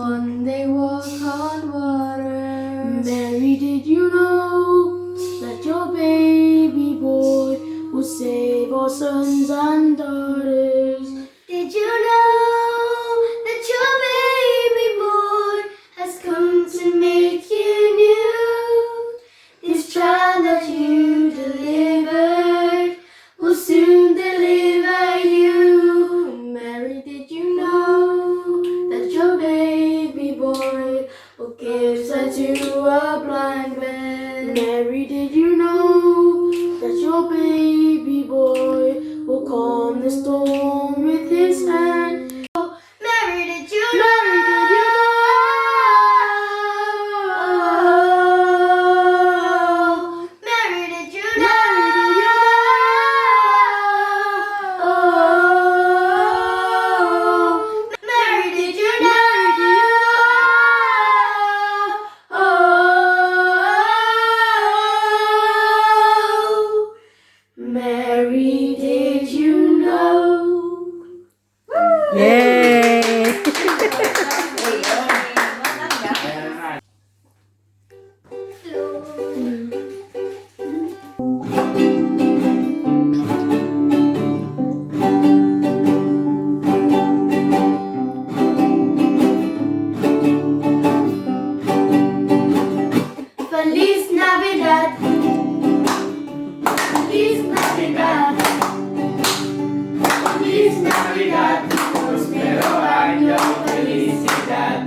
fun they walk on water. Mary, did you know that your baby boy will save our sons and daughters? Did you know that your baby boy has come to make you new? This child that you delivered will soon deliver you. Mary, did you know that your baby boy will give sight to a blind man? Mary, did you know that your baby boy will calm the storm with his hand? Mary, did you know? Mary, did you know? Mary, did you know? Mary, did you know? Yay! Feliz Navidad. Feliz Navidad. Feliz Navidad. Prospero año, felicidad.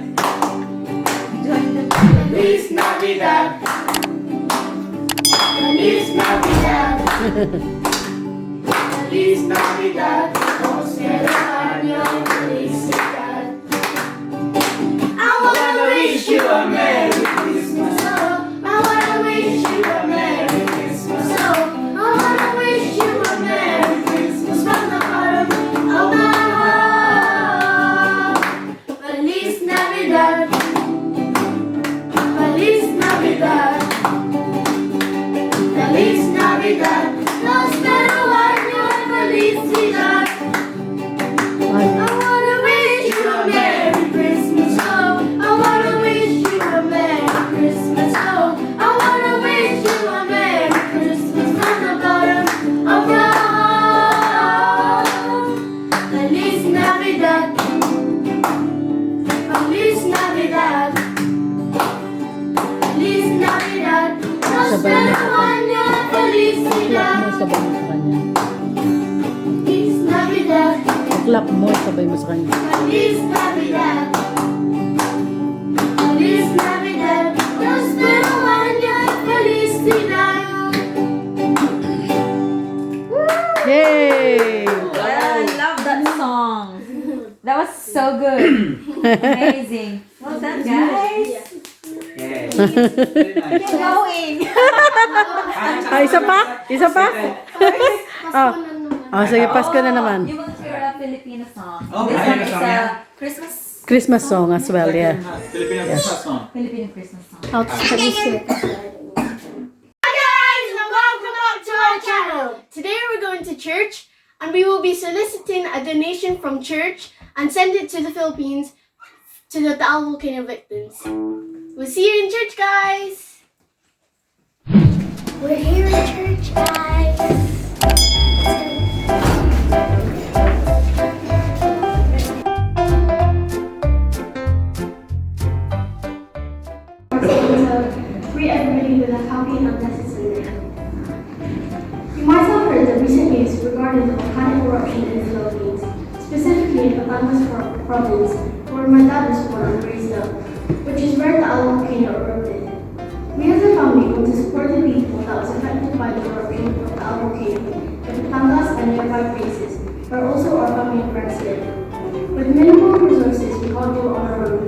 Feliz Navidad. Feliz Navidad. Feliz Navidad. Prospero año, felicidad. I wanna wish you a Merry Christmas. I wanna wish you a Merry Christmas. I wanna wish you a Merry Christmas from the bottom of my heart. Feliz Navidad. Feliz Navidad. Feliz Navidad. Prospero año, felicidad. I wanna wish you a Merry Christmas. Oh, I wanna wish you a Merry Christmas. Oh, I wanna wish you a Merry Christmas from the bottom of your heart. Feliz Navidad. Feliz Navidad. Feliz Navidad. Prospero año, felicidad. Sabay mo sa kanya. Feliz Navidad. Clap mo, sabay mo sa kanya. Feliz Navidad. Feliz Navidad. Prospero año, felicidad. Yay! I love that song. That was so good. Amazing. Well done, guys. Yes. Keep going. Ah, isa pa? Isa pa? Oh. Oh, sige, Pasko na naman. You will hear a Filipino song. Oh, This Filipino one is song, a yeah. Christmas. Christmas song as well, yeah. Filipino Christmas song. Filipino Christmas song. Hi guys, and welcome back to our channel. Today we're going to church and we will be soliciting a donation from church and send it to the Philippines to the Taal Volcano victims. We'll see you in church, guys. We're here in church, guys. Greet everybody with a happy and blessed Sunday. You might have heard the recent news regarding the volcanic eruption in the Philippines, specifically in Batangas province, where my dad was born and raised up, which is where the Taal Volcano erupted. We as a family want to support the people that was affected by the eruption of the Taal Volcano in Batangas and nearby places, where also our family and friends live. With minimal resources, we can't do it on our own.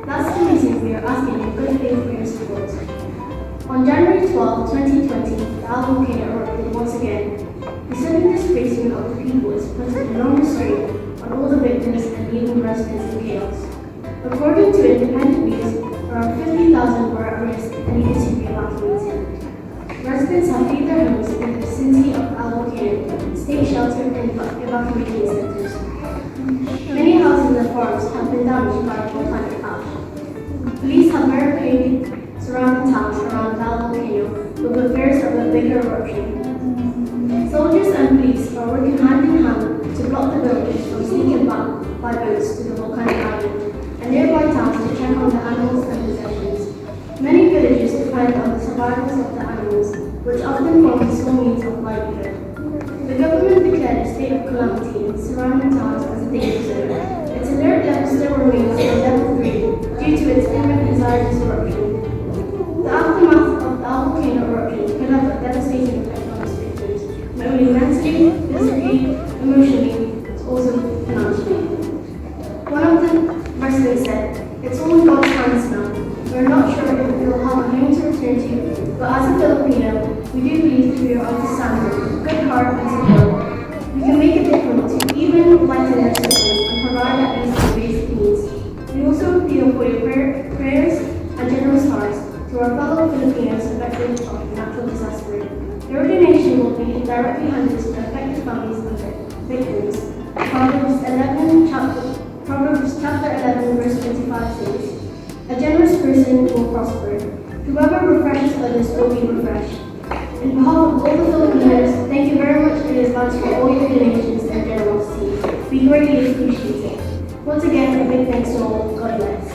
That's the reason we are asking in good faith for your support. On January 12, 2020, the Taal Volcano erupted once again. The sudden displacement of the people is putting enormous strain on all the victims and leaving residents in chaos. According to independent news, around 50,000 were at risk and needed to be evacuated. Residents have fled their homes in the vicinity of Taal Volcano, stay sheltered in evacuation centers. Many houses and farms have been damaged by volcanic ash. survival of the animals, which often form the sole means of livelihood. The government declared a state of calamity in surrounding towns as a danger zone. Its alert level still remains at level 3 due to its imminent desired disruption. The aftermath of the Taal Volcano eruption could have a devastating effect on its victims, not only mentally, physically, emotionally, but also financially. One of the residents said, "It's all in God's hands now. We're not sure if we'll have a home to return to, but as a Filipino, we do believe through your understanding, good heart and support, we can make a difference to even lighten their sufferings and provide at least the basic needs. We also appeal for your prayers and generous hearts to our fellow Filipinos affected by natural disaster. Your donation will be directly handed to the affected families and victims. Proverbs chapter 11 verse 25 says, "A generous person will prosper. Whoever refreshes others will be refreshed." On behalf of all the Filipinos, thank you very much in advance for all your donations and generosity. We greatly appreciate it. Once again, a big thanks to all. God bless.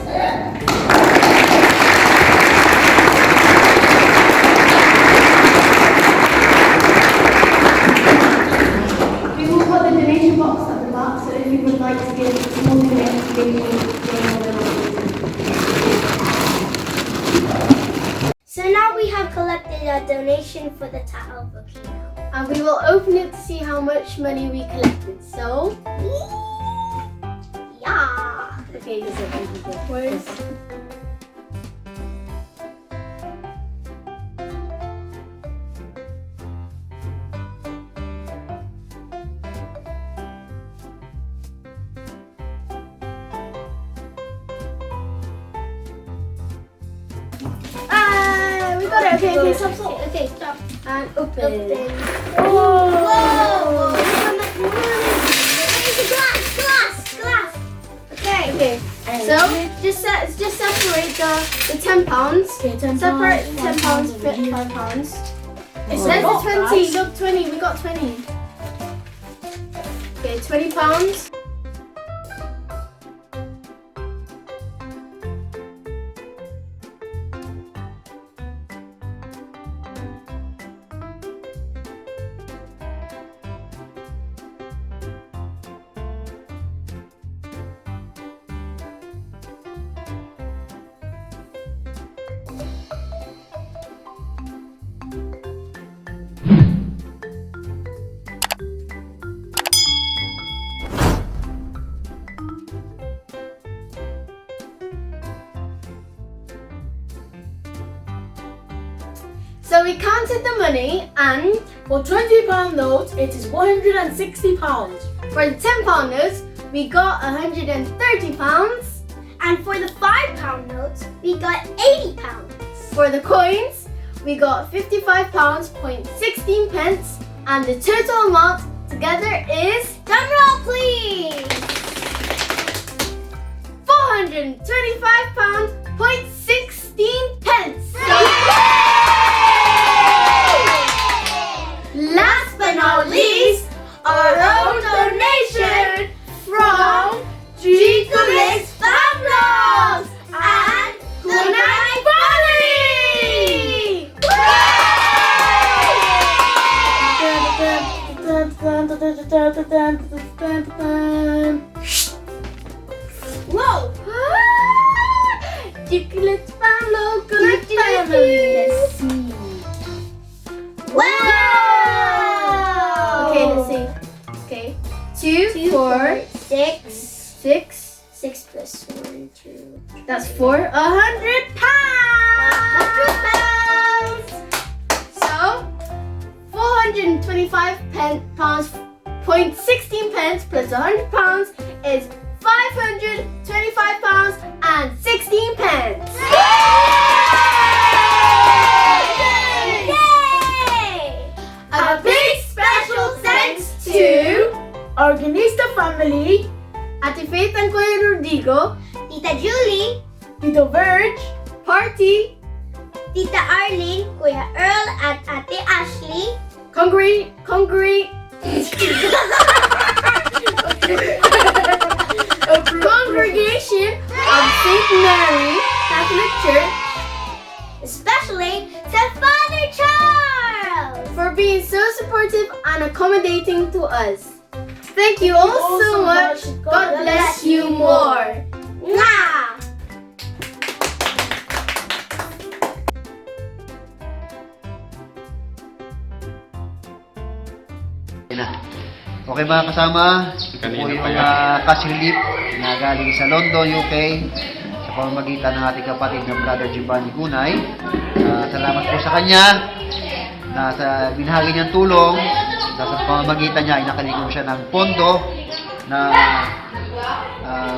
We will put the donation box at the back, so if you would like to give a small donation, you're more than welcome. So now we have collected a donation for the Taal Volcano. And we will open it to see how much money we collected. So, Yeah! okay, this is it. Where's we got it. Okay, stop. Okay, stop. And open. Open. Whoa! Glass! Okay. So just separate the £10. Okay, £10. Separate £10, £5. It says lot, 20. guys. Look, 20. We got 20. Okay, £20. So we counted the money, and For £20 notes, it is £160. for the £10 notes, we got £130. And for the £5 notes, we got £80. For the coins, we got £55.16 pence, and the total amount together is, Drum roll, please! £425.16 pence. Last but not least, our own donation from GKulitzFamVLOGS and Good Night Family! Whoa! GKulitzFamVLOGS, Good Night Family! Let's see. Wow! Okay, let's see. Okay. 2, 4, 6. 6. 6 plus 1, 2. That's 4. £100. So, £425.16 pence plus £100 is £525.16 pence. Yay! A big special thanks to Organista family, Ate Faith and Kuya Rodrigo, Tita Julie, Tito Verge, Party, Tita Arlene, Kuya Earl, at Ate Ashley. Congregation of St. Mary Catholic Church, Especially to so supportive and accommodating to us. Thank you all so much. God bless you more. Mwah! Okay mga kasama, ito po yung cash relief na galing sa London, UK sa pamamagitan ng ating kapatid na Brother Giovanni Gunay. Salamat po sa kanya na sa binahagi niyang tulong sa pamamagitan niya ay nakaligom siya ng pondo na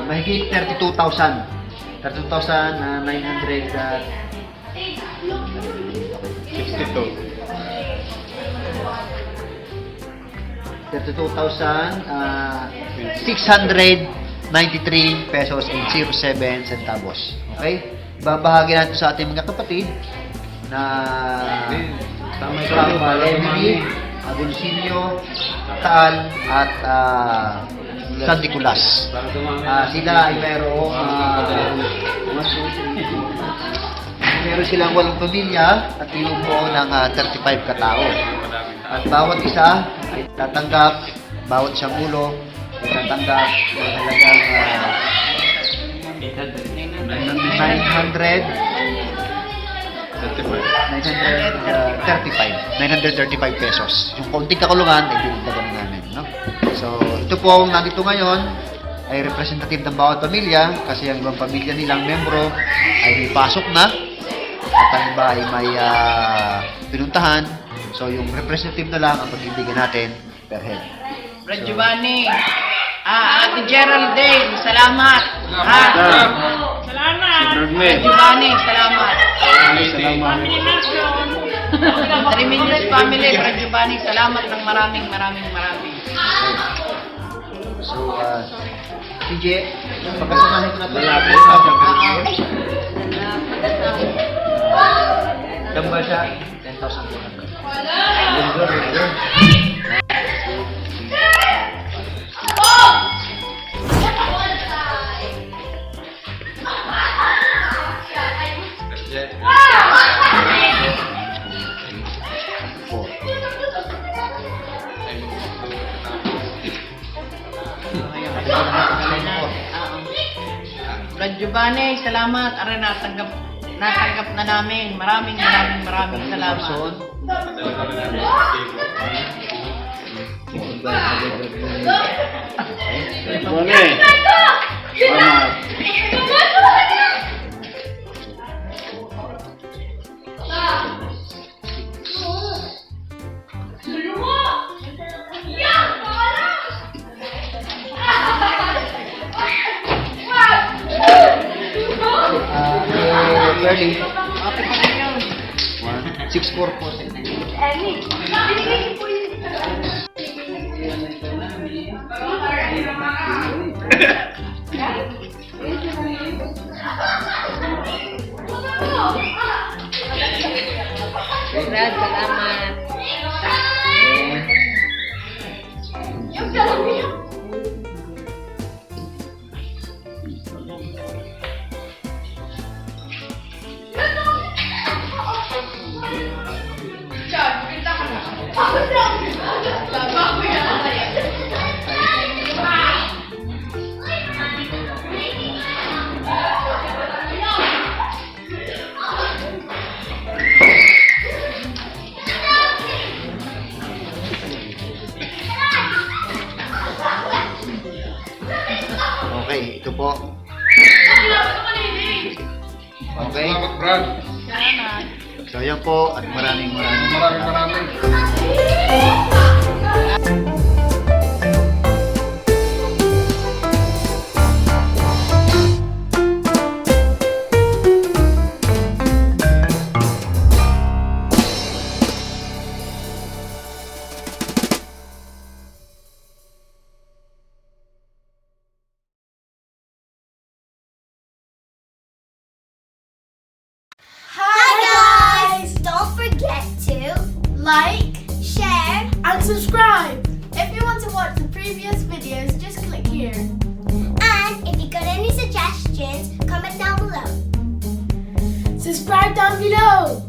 mahigit 32,693 pesos and 07 centavos. Okay? Babahagi natin sa ating mga kapatid na Emily, Agoncillo, Taal at San Nicolas. Sila ay meron silang 8 pamilya at binubuo ng 35 katao. At bawat isa ay tatanggap, bawat isang ulo ay tatanggap ng halagang 935 pesos. Yung konting kakulungan ay dinagdagan namin, no? So, ito po nandito ngayon ay representative ng bawat pamilya kasi ang ibang pamilya nilang membro ay may pasok na at ang iba ay may pinuntahan. So, yung representative na lang ang pagbibigyan natin per head. Brad Giovanni, Ate Geraldine, salamat. Salamat. Brad Giovanni, salamat. Tremendous family, Brad Giovanni, salamat ng maraming. So, TJ, pagkasamahin ko na ito natin sa Damba siya, 10,200. Brad Giovanni, salamat. Ara, natanggap na namin. Maraming salamat. Early. 6-4 po. Brad, salamat. Okay, ito po. Okay. Salamat, Brad. So, yan po at maraming. Hi guys! Don't forget to Like share and subscribe. If you want to watch the previous videos, just click here. and if you got any suggestions, comment down below. Subscribe down below.